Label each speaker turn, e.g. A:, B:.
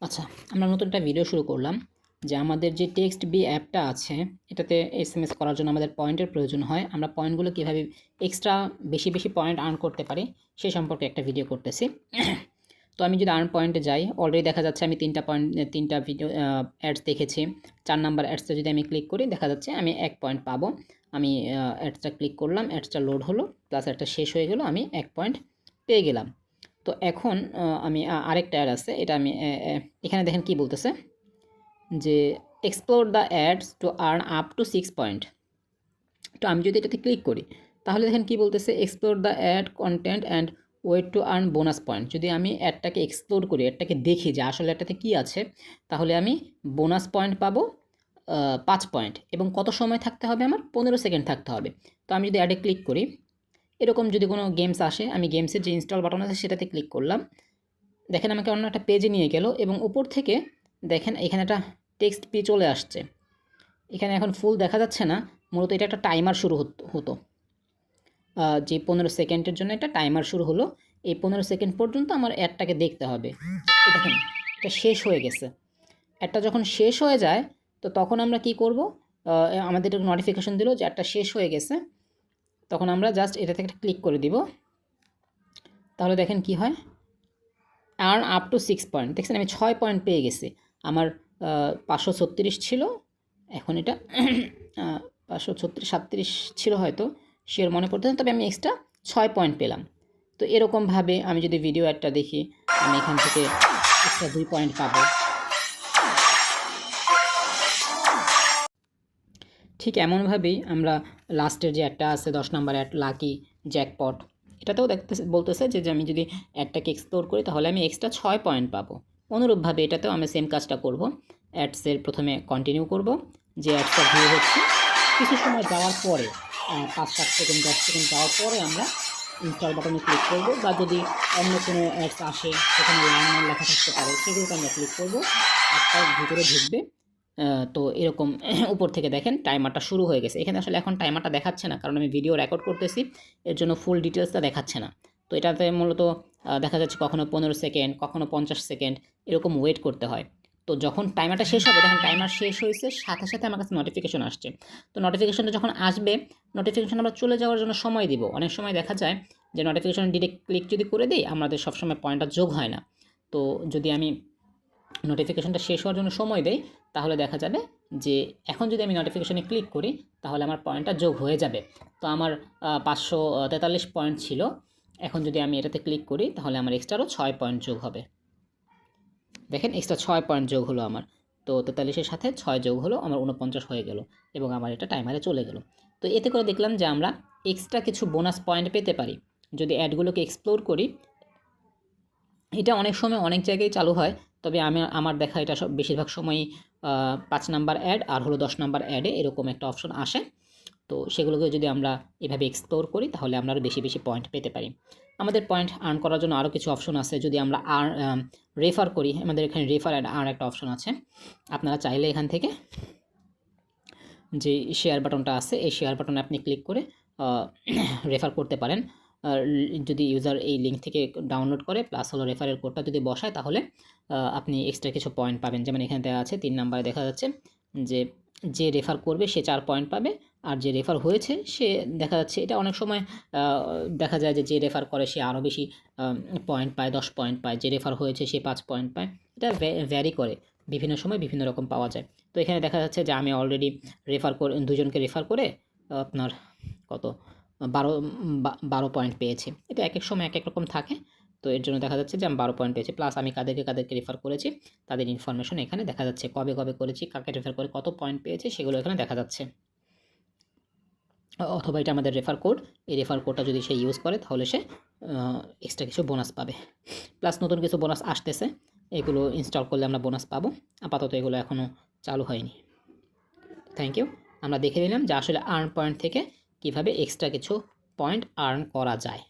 A: আচ্ছা, আমরা নতুন একটা ভিডিও শুরু করলাম যে আমাদের যে টেক্সট বি অ্যাপটা আছে এটাতে এসএমএস করার জন্য আমাদের পয়েন্টের প্রয়োজন হয়। আমরা পয়েন্টগুলো কীভাবে এক্সট্রা বেশি পয়েন্ট আর্ন করতে পারি সে সম্পর্কে একটা ভিডিও করতেছি। তো আমি যদি আর্ন পয়েন্টে যাই, অলরেডি দেখা যাচ্ছে আমি তিনটা ভিডিও অ্যাডস দেখেছি। 4 নাম্বার অ্যাডসটা যদি আমি ক্লিক করি দেখা যাচ্ছে আমি 1 পয়েন্ট পাবো। আমি অ্যাডসটা ক্লিক করলাম, অ্যাডসটা লোড হলো, প্লাস অ্যাডটা শেষ হয়ে গেল, আমি 1 পয়েন্ট পেয়ে গেলাম। তো এখন আমি আরেকটা অ্যাড আছে, এটা আমি এখানে দেখেন কি বলতেছে যে explore the ads to earn up to 6 point. তো আমি যদি এটাতে ক্লিক করি তাহলে দেখেন কি বলতেছে, explore the ad content and wait to earn bonus point. যদি আমি অ্যাডটাকে এক্সপ্লোর করি, অ্যাডটাকে দেখি যে আসলে অ্যাডটাতে কী আছে, তাহলে আমি বোনাস পয়েন্ট পাবো 5 পয়েন্ট। এবং কত সময় থাকতে হবে, আমার 15 সেকেন্ড থাকতে হবে। তো আমি যদি অ্যাডে ক্লিক করি, এরকম যদি কোনো গেমস আসে, আমি গেমসের যে ইনস্টল বাটন আছে সেটাতে ক্লিক করলাম, দেখেন আমাকে অন্য একটা পেজে নিয়ে গেল এবং উপর থেকে দেখেন এখানে একটা টেক্সট পি চলে আসছে। এখানে এখন ফুল দেখা যাচ্ছে না, মূলত এটা একটা টাইমার শুরু হতো যে 15 সেকেন্ডের জন্য একটা টাইমার শুরু হলো। এই 15 সেকেন্ড পর্যন্ত আমার অ্যাডটাকে দেখতে হবে। দেখেন এটা শেষ হয়ে গেছে। অ্যাডটা যখন শেষ হয়ে যায় তো তখন আমরা কি করব, আমাদের নোটিফিকেশন দিল যে অ্যাডটা শেষ হয়ে গেছে। তখন আমরা জাস্ট এটা থেকে ক্লিক করে দিব, তাহলে দেখেন কি হয়, আর্ন আপ টু 6 পয়েন্ট। দেখছেন আমি 6 পয়েন্ট পেয়ে গেছি। আমার 536 ছিল, এখন এটা 536-37 ছিল হয়তো, শিওর মনে পড়তে না, তবে আমি এক্সট্রা 6 পয়েন্ট পেলাম। তো এরকমভাবে আমি যদি ভিডিও অ্যাডটা দেখি, আমি এখান থেকে এক্সট্রা 2 পয়েন্ট পাবো। ঠিক এমনভাবেই আমরা লাস্টের যে অ্যাডটা আছে 10 নাম্বার অ্যাড, লাকি জ্যাকপট, এটাতেও বলতেছে যে আমি যদি অ্যাডটাকে এক্সপ্লোর করি তাহলে আমি এক্সট্রা 6 পয়েন্ট পাবো। অনুরূপভাবে এটাতেও আমি সেম কাজটা করব। অ্যাডসের প্রথমে কন্টিনিউ করব, যে অ্যাডসটা ভিউ হচ্ছে, কিছু সময় যাওয়ার পরে 5-7 সেকেন্ড 10 সেকেন্ড যাওয়ার পরে আমরা ইনস্টল বাটনে ক্লিক করব, বা যদি অন্য কোনো অ্যাডস আসে সেখানে লাইন লেখা থাকতে পারে সেগুলোতে আমরা ক্লিক করব, অ্যাডটার ভিতরে ঢুকবে। তো এরকম উপর থেকে দেখেন টাইমারটা শুরু হয়ে গেছে। এখানে আসলে এখন টাইমারটা দেখাচ্ছে না, কারণ আমি ভিডিও রেকর্ড করতেছি, এর জন্য ফুল ডিটেলসটা দেখাচ্ছে না। তো এটাতে মূলত দেখা যাচ্ছে কখনো 15 সেকেন্ড, কখনো 50 সেকেন্ড এরকম ওয়েট করতে হয়। তো যখন টাইমারটা শেষ হবে, দেখেন টাইমার শেষ হয়েছে, সাথে সাথে আমার কাছে নোটিফিকেশন আসছে। তো নোটিফিকেশনটা যখন আসবে, নোটিফিকেশন আমরা চলে যাওয়ার জন্য সময় দিব। অনেক সময় দেখা যায় যে নোটিফিকেশন ডিরেক্ট ক্লিক যদি করে দিই, আমাদের সবসময় পয়েন্টটা যোগ হয় না। তো যদি আমি নোটিফিকেশনটা শেষ হওয়ার জন্য সময় দেই, তাহলে দেখা যাবে যে এখন যদি আমি নোটিফিকেশনে ক্লিক করি তাহলে আমার পয়েন্টটা যোগ হয়ে যাবে। তো আমার 543 পয়েন্ট ছিল, এখন যদি আমি এটাতে ক্লিক করি তাহলে আমার এক্সট্রা আরও 6 পয়েন্ট যোগ হবে। দেখেন এক্সট্রা 6 পয়েন্ট যোগ হলো আমার। তো 43-এর সাথে 6 যোগ হলো, আমার 49 হয়ে গেল এবং আমার এটা টাইমারে চলে গেল। তো এতে করে দেখলাম যে আমরা এক্সট্রা কিছু বোনাস পয়েন্ট পেতে পারি যদি অ্যাডগুলোকে এক্সপ্লোর করি। এটা অনেক সময় অনেক জায়গায় চালু হয়, তবে আমার দেখা এটা সব বেশিরভাগ সময়ই 5 নাম্বার অ্যাড আর হলো 10 নাম্বার অ্যাডে এরকম একটা অপশন আসে। তো সেগুলোকে যদি আমরা এভাবে এক্সপ্লোর করি তাহলে আমরা আরও বেশি পয়েন্ট পেতে পারি। আমাদের পয়েন্ট আর্ন করার জন্য আরও কিছু অপশন আছে। যদি আমরা রেফার করি, আমাদের এখানে রেফার অ্যান্ড আর্ন একটা অপশন আছে। আপনারা চাইলে এখান থেকে যে শেয়ার বাটনটা আছে, এই শেয়ার বাটনে আপনি ক্লিক করে রেফার করতে পারেন। যদি ইউজার এই লিঙ্ক থেকে ডাউনলোড করে প্লাস হলো রেফারেল কোডটা যদি বসায়, তাহলে আপনি এক্সট্রা কিছু পয়েন্ট পাবেন। যেমন এখানে দেওয়া আছে 3 নাম্বারে দেখা যাচ্ছে যে রেফার করবে সে 4 পয়েন্ট পাবে, আর যে রেফার হয়েছে সে দেখা যাচ্ছে, এটা অনেক সময় দেখা যায় যে রেফার করে সে আরও বেশি পয়েন্ট পায়, 10 পয়েন্ট পায়, যে রেফার হয়েছে সে 5 পয়েন্ট পায়। এটা ভ্যারি করে, বিভিন্ন সময় বিভিন্ন রকম পাওয়া যায়। তো এখানে দেখা যাচ্ছে যে আমি অলরেডি রেফার করে, দুজনকে রেফার করে আপনার কত 12 পয়েন্ট পেয়েছি। এটা এক এক সময় এক এক রকম থাকে। তো এর জন্য দেখা যাচ্ছে যে আমি 12 পয়েন্ট পেয়েছি, প্লাস আমি কাদেরকে রেফার করেছি তাদের ইনফরমেশন এখানে দেখা যাচ্ছে, কবে করেছি, কাকে রেফার করে কত পয়েন্ট পেয়েছি সেগুলো এখানে দেখা যাচ্ছে। অথবা এটা আমাদের রেফার কোড, এই রেফার কোডটা যদি সে ইউজ করে তাহলে সে এক্সট্রা কিছু বোনাস পাবে। প্লাস নতুন কিছু বোনাস আসতেছে, এগুলো ইনস্টল করলে আমরা বোনাস পাবো। আপাতত এগুলো এখনও চালু হয়নি। Thank you. আমরা দেখে নিলাম যে আসলে আর্ন পয়েন্ট থেকে কিভাবে এক্সট্রা কিছু পয়েন্ট আর্ন করা যায়।